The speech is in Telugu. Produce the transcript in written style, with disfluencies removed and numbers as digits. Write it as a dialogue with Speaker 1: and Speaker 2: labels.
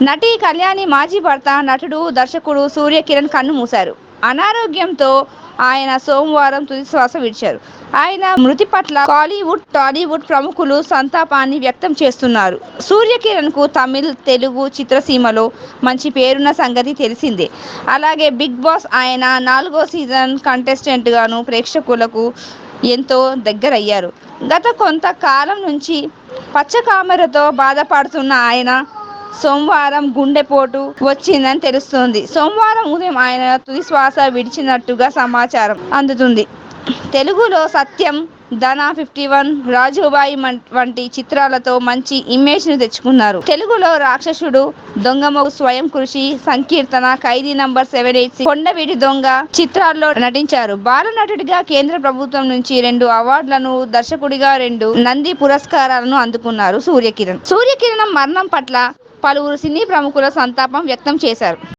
Speaker 1: నటి కళ్యాణి మాజీ భర్త నటుడు దర్శకుడు సూర్యకిరణ్ కన్నుమూశారు. అనారోగ్యంతో ఆయన సోమవారం తుదిశ్వాస విడిచారు. ఆయన మృతి పట్ల కాలీవుడ్, టాలీవుడ్ ప్రముఖులు సంతాపాన్ని వ్యక్తం చేస్తున్నారు. సూర్యకిరణ్ కు తమిళ్, తెలుగు చిత్రసీమలో మంచి పేరున్న సంగతి తెలిసిందే. అలాగే బిగ్ బాస్ ఆయన 4వ సీజన్ కంటెస్టెంట్ గాను ప్రేక్షకులకు ఎంతో దగ్గరయ్యారు. గత కొంత కాలం నుంచి పచ్చకామెరతో బాధపడుతున్న ఆయన సోమవారం గుండెపోటు వచ్చిందని తెలుస్తోంది. సోమవారం ఉదయం ఆయన తుదిశ్వాస విడిచినట్టుగా సమాచారం అందుతుంది. తెలుగులో సత్యం, ధన 51, రాజుబాయి వంటి చిత్రాలతో మంచి ఇమేజ్ ను తెచ్చుకున్నారు. తెలుగులో రాక్షసుడు, దొంగమోగు, స్వయం కృషి, సంకీర్తన, ఖైదీ నంబర్ 786, కొండవీటి దొంగ చిత్రాల్లో నటించారు. బాల నటుడిగా కేంద్ర ప్రభుత్వం నుంచి 2 అవార్డులను, దర్శకుడిగా 2 నంది పురస్కారాలను అందుకున్నారు సూర్యకిరణ్. సూర్యకిరణ్ మరణం పట్ల పలువురు సినీ ప్రముఖులు సంతాపం వ్యక్తం చేశారు.